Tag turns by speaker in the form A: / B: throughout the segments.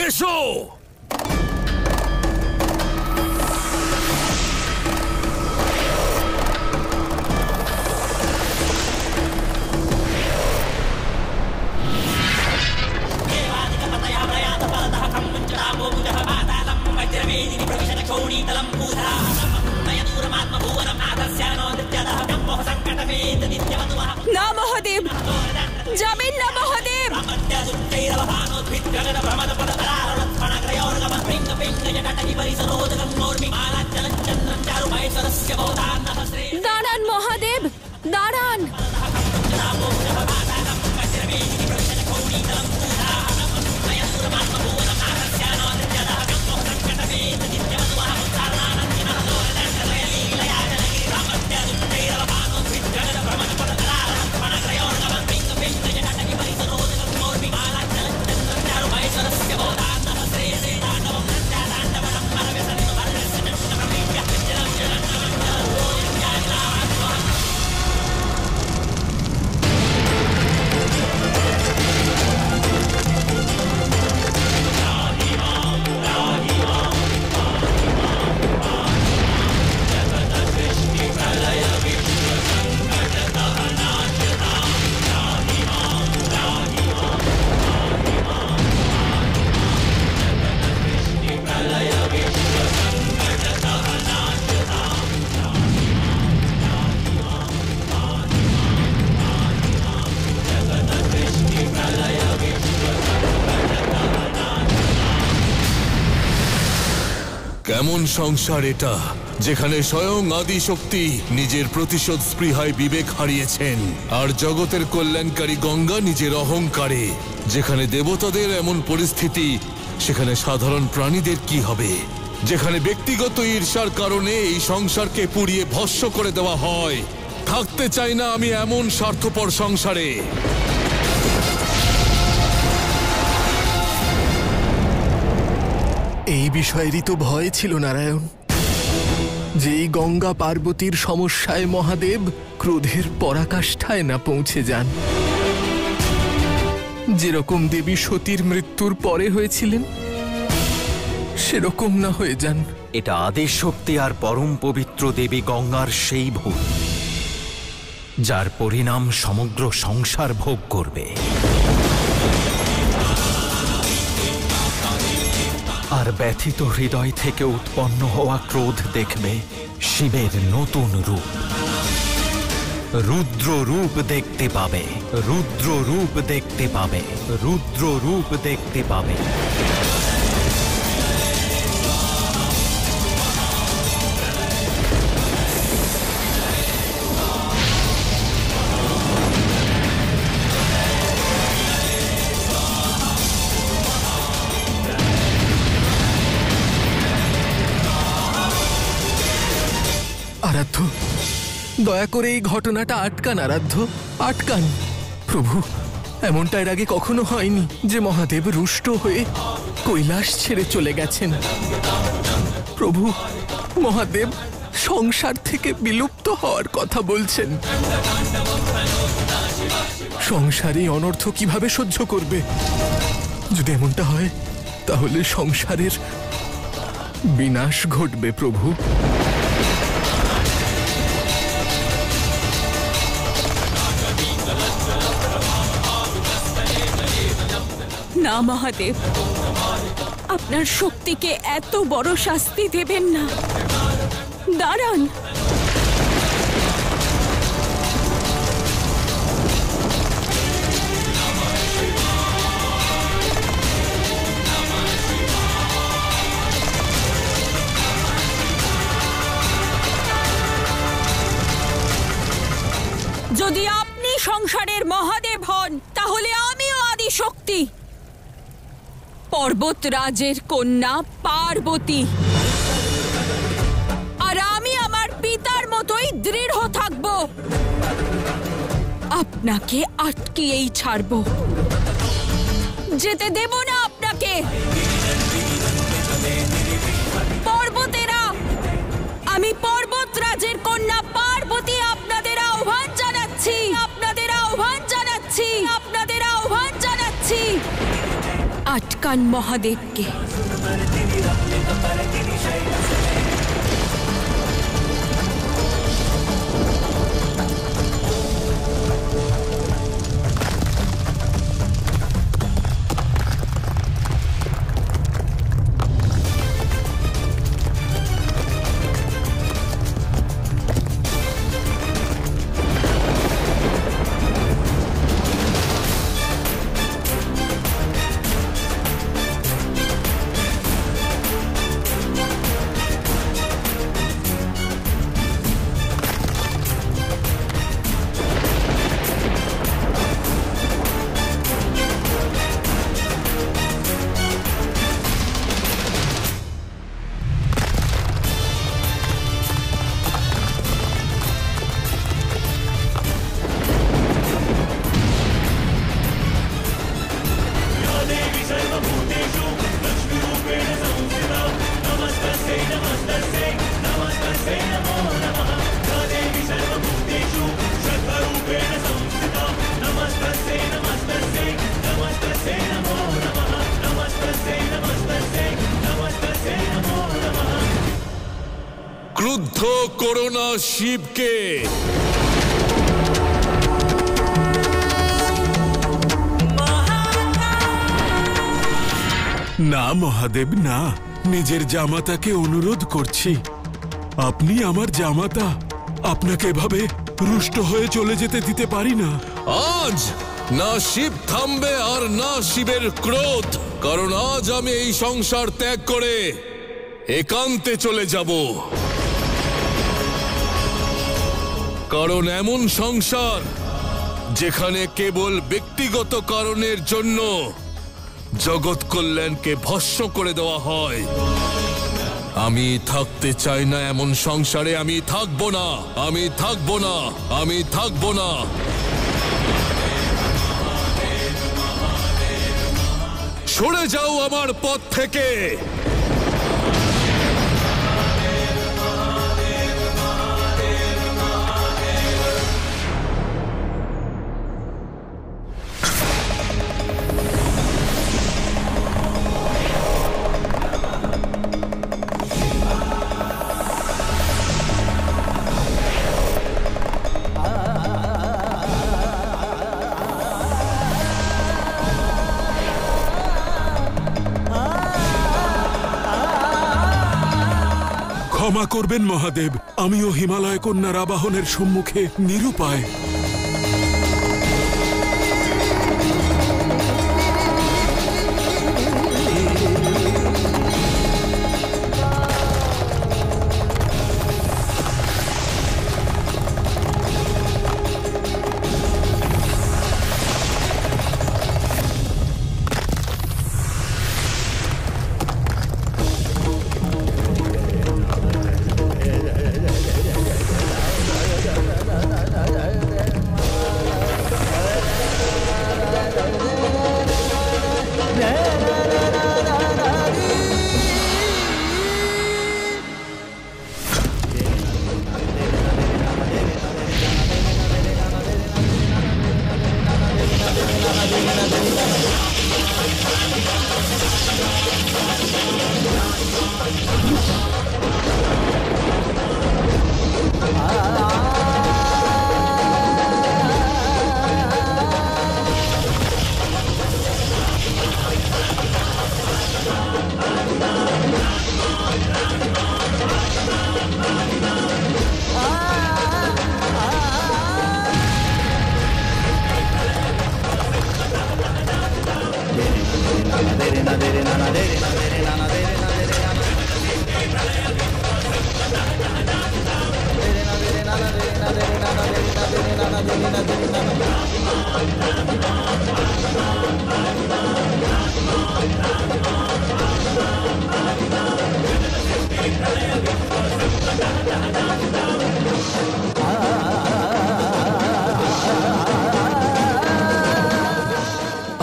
A: এসো।
B: না মহাদেব, যাবেন না মহাদেব। দাঁড়ান মহাদেব, দাঁড়ান।
A: কেমন সংসার এটা, যেখানে স্বয়ং আদিশক্তি নিজের প্রতিশোধ স্পৃহায় বিবেক হারিয়েছেন, আর জগতের কল্যাণকারী গঙ্গা নিজের অহংকারে। যেখানে দেবতাদের এমন পরিস্থিতি, সেখানে সাধারণ প্রাণীদের কি হবে? যেখানে ব্যক্তিগত ঈর্ষার কারণে এই সংসারকে পুড়িয়ে ভস্ম করে দেওয়া হয়। থাকতে চাই না আমি এমন স্বার্থপর সংসারে।
C: এই বিষয়েরই তো ভয় ছিল নারায়ণ, যেই গঙ্গা পার্বতীর সমস্যায় মহাদেব ক্রোধের পরাকাষ্ঠায় না পৌঁছে যান। যেরকম দেবী সতীর মৃত্যুর পরে হয়েছিলেন, সেরকম না হয়ে যান।
D: এটা আদিশক্তি আর পরম পবিত্র দেবী গঙ্গার সেই ভুল, যার পরিণাম সমগ্র সংসার ভোগ করবে। আর ব্যথিত হৃদয় থেকে উৎপন্ন হওয়া ক্রোধ দেখবে শিবের নতুন রূপ। রুদ্র রূপ দেখতে পাবে, রুদ্র রূপ দেখতে পাবে, রুদ্র রূপ দেখতে পাবে।
C: আরাধ্য, দয়া করে এই ঘটনাটা আটকান। আরাধ্য, আটকান। প্রভু, এমনটা এর আগে কখনো হয়নি যে মহাদেব রুষ্ট হয়ে কৈলাস ছেড়ে চলে গেছেন। প্রভু, মহাদেব সংসার থেকে বিলুপ্ত হওয়ার কথা বলছেন। সংসারে অনর্থ কিভাবে সহ্য করবে? যদি এমনটা হয়, তাহলে সংসারের বিনাশ ঘটবে। প্রভু,
B: না মহাদেব, আপনার শক্তিকে এত বড় শাস্তি দেবেন না। দাঁড়ান। যদি আপনি সংসারের মহাদেব হন, তাহলে আমিও আদিশক্তি, পর্বতরাজের কন্যা পার্বতী। আর আমি আমার পিতার মতোই দৃঢ় থাকব। আপনাকে আটকিয়েই ছাড়ব, যেতে দেব না আপনাকে। পর্বতেরা, আমি পর্বতরাজের কন্যা পার্বতী আপনাদের আহ্বান জানাচ্ছি, আপনাদের আহ্বান জানাচ্ছি, আপনাদের আহ্বান জানাচ্ছি। আটকা আটকান মহাদেবকে।
A: ক্রুদ্ধ করোনা শিবকে।
E: না মহাদেব, না, নিজের জামাতাকে অনুরোধ করছি, আপনি আমার জামাতা, আপনাকে এভাবে রুষ্ট হয়ে চলে যেতে দিতে পারি না।
A: আজ না শিব থামবে আর না শিবের ক্রোধ, কারণ আজ আমি এই সংসার ত্যাগ করে একান্তে চলে যাব। কারণ এমন সংসার যেখানে কেবল ব্যক্তিগত কারণের জন্য জগৎ কল্যাণকে ভস্ম করে দেওয়া হয়, আমি থাকতে চাই না এমন সংসারে। আমি থাকবো না, আমি থাকবো না, আমি থাকবো না। সরে যাও আমার পথ থেকে।
E: ক্ষমা করবেন মহাদেব, আমিও হিমালয় কন্যার আবাহনের সম্মুখে নিরুপায়।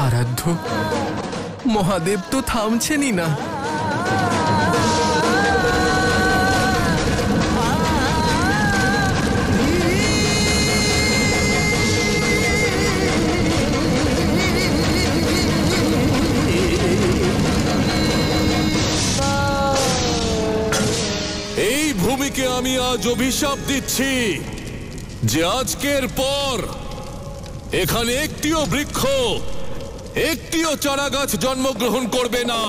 C: আরাধ্য, মহাদেব তো থামছেনই না।
A: আজ অভিশাপ দিচ্ছি যে আজকের পর এখানে একটিও বৃক্ষ, একটিও চারা গাছ জন্মগ্রহণ করবে না।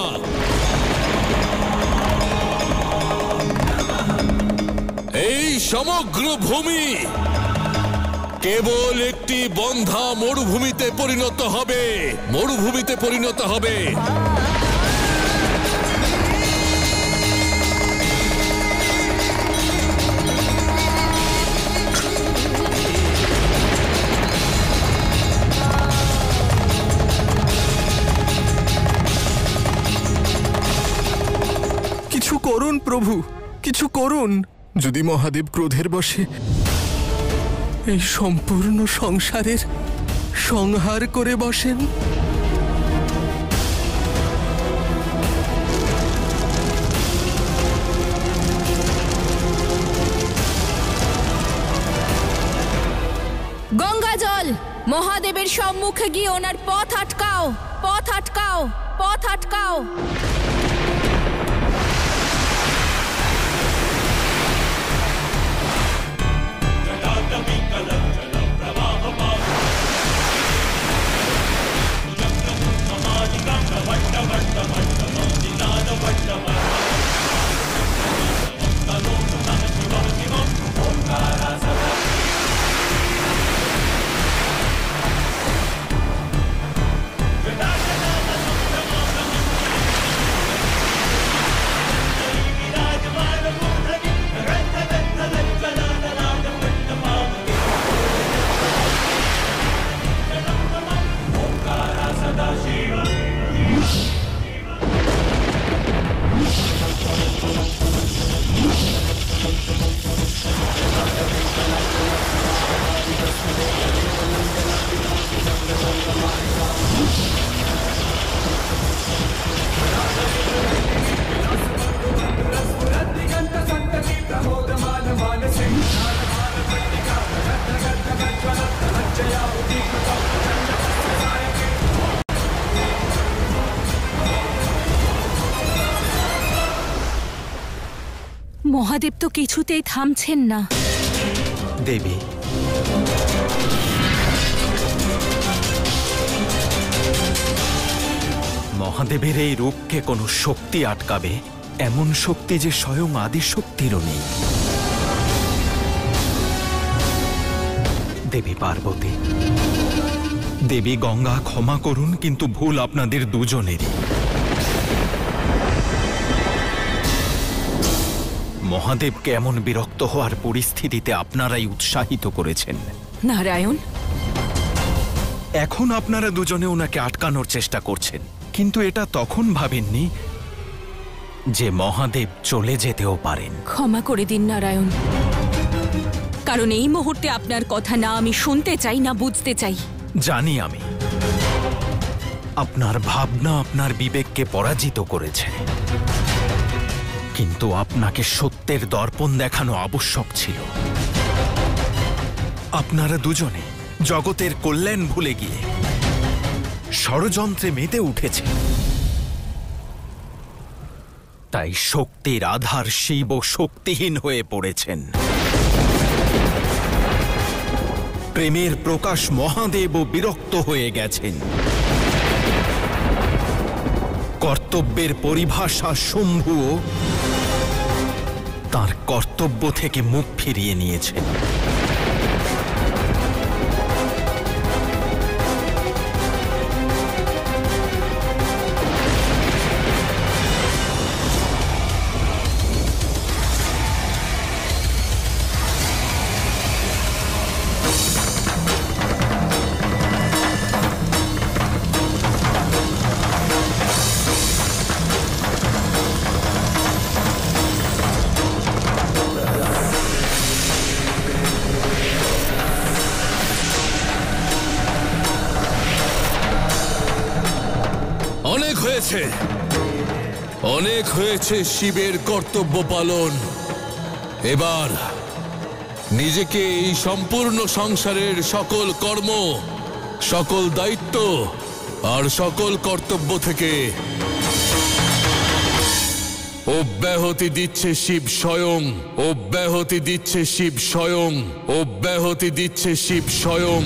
A: এই সমগ্র ভূমি কেবল একটি বন্ধা মরুভূমিতে পরিণত হবে, মরুভূমিতে পরিণত হবে।
C: কিছু করুন প্রভু, কিছু করুন। যদি মহাদেব ক্রোধের বশে এই সম্পূর্ণ সংসারের সংহার করে বসেন।
B: গঙ্গা জল, মহাদেবের সম্মুখে গিয়ে ওনার পথ আটকাও, পথ আটকাও, পথ আটকাও। মহাদেব তো কিছুতেই থামছেন না।
D: দেবী, মহাদেবের এই রূপকে কোনো শক্তি আটকাবে, এমন শক্তি যে স্বয়ং আদিশক্তিরও নেই। দেবী পার্বতী, দেবী গঙ্গা, ক্ষমা করুন, কিন্তু ভুল আপনাদের দুজনেরই। মহাদেবকে এমন বিরক্ত হওয়ার পরিস্থিতিতে আপনারাই উৎসাহিত করেছেন।
B: নারায়ণ,
D: এখন আপনারা দুজনে ওনাকে আটকানোর চেষ্টা করছেন, কিন্তু এটা তখন ভাবেননি যে মহাদেব চলে যেতেও পারেন।
B: ক্ষমা করে দিন নারায়ণ, কারণ এই মুহূর্তে আপনার কথা না আমি শুনতে চাই না বুঝতে চাই।
D: জানি আমি, আপনার ভাবনা আপনার বিবেককে পরাজিত করেছে, কিন্তু আপনাকে সত্যের দর্পণ দেখানো আবশ্যক ছিল। আপনারা দুজনে জগতের কল্যাণ ভুলে গিয়ে ষড়যন্ত্রে মেতে উঠেছে। তাই শক্তির আধার শিব শক্তিহীন হয়ে পড়েছেন। প্রেমের প্রকাশ মহাদেব বিরক্ত হয়ে গেছেন। কর্তব্যের পরিভাষা শম্ভুও তার কর্তব্য থেকে মুখ ফিরিয়ে নিয়েছেন।
A: অনেক হয়েছে শিবের কর্তব্য পালন। এবার নিজেকে এই সম্পূর্ণ সংসারের সকল কর্ম, সকল দায়িত্ব আর সকল কর্তব্য থেকে অব্যাহতি দিচ্ছে শিব স্বয়ং, অব্যাহতি দিচ্ছে শিব স্বয়ং, অব্যাহতি দিচ্ছে শিব স্বয়ং।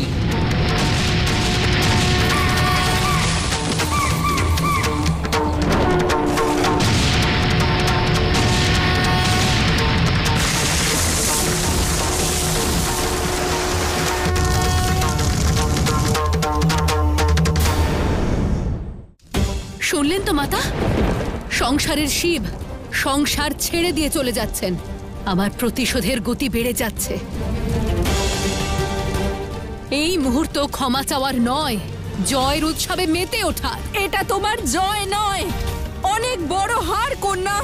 F: শুনলেন তো মাতা, সংসারের শিব সংসার ছেড়ে দিয়ে চলে যাচ্ছেন। আমার প্রতিশোধের গতি বেড়ে যাচ্ছে। এই মুহূর্ত ক্ষমা চাওয়ার নয়, জয়ের উৎসবে মেতে ওঠার।
B: এটা তোমার জয় নয়, অনেক বড় হার কন্যা।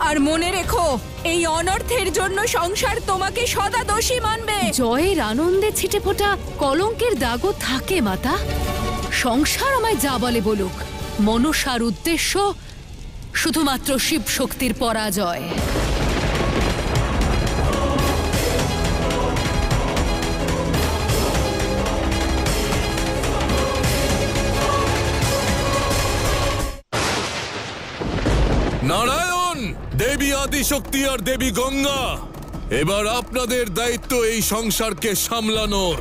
B: আর মনে রেখো, এই অনর্থের জন্য সংসার তোমাকে সদা দোষী মানবে।
F: জয়ের আনন্দে ছিটে ফোটা কলঙ্কের দাগও থাকে মাতা। সংসার আমায় যা বলে বলুক, মনসার উদ্দেশ্য শুধুমাত্র শিব শক্তির পরাজয়।
A: নারায়ণ, দেবী আদিশক্তি আর দেবী গঙ্গা, এবার আপনাদের দায়িত্ব এই সংসারকে সামলানোর।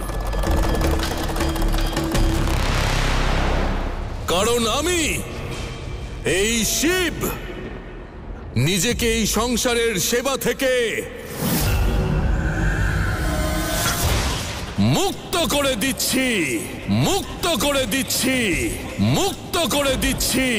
A: কারণ আমি এই শিব নিজেকে এই সংসারের সেবা থেকে মুক্ত করে দিচ্ছি, মুক্ত করে দিচ্ছি, মুক্ত করে দিচ্ছি।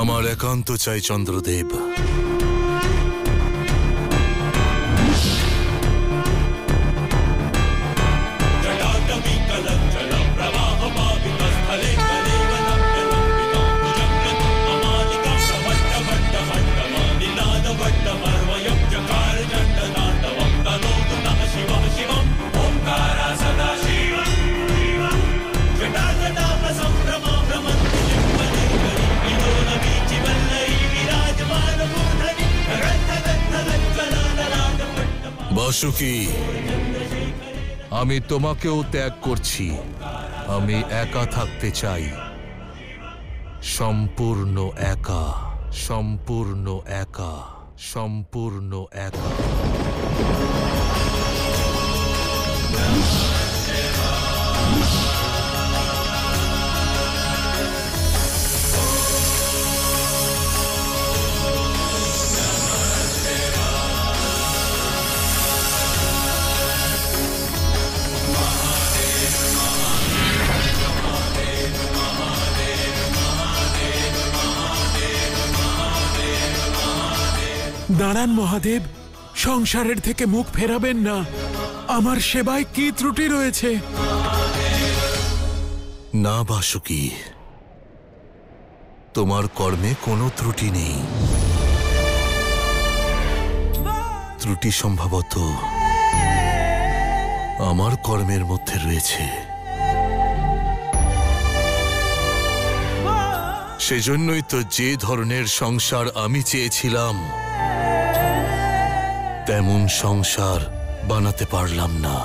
A: আমার একান্ত চাই চন্দ্রদেব। বাসুকি, আমি তোমাকেও ত্যাগ করছি। আমি একা থাকতে চাই, সম্পূর্ণ একা, সম্পূর্ণ একা, সম্পূর্ণ একা।
E: দাঁড়ান মহাদেব, সংসারের থেকে মুখ ফেরাবেন না। আমার সেবায় কি ত্রুটি রয়েছে?
A: না বাসুকি, তোমার কর্মে কোনো ত্রুটি নেই। ত্রুটি সম্ভবত আমার কর্মের মধ্যে রয়েছে। সেজন্যই তো যে ধরনের সংসার আমি চেয়েছিলাম তেমন সংসার বানাতে পারলাম না।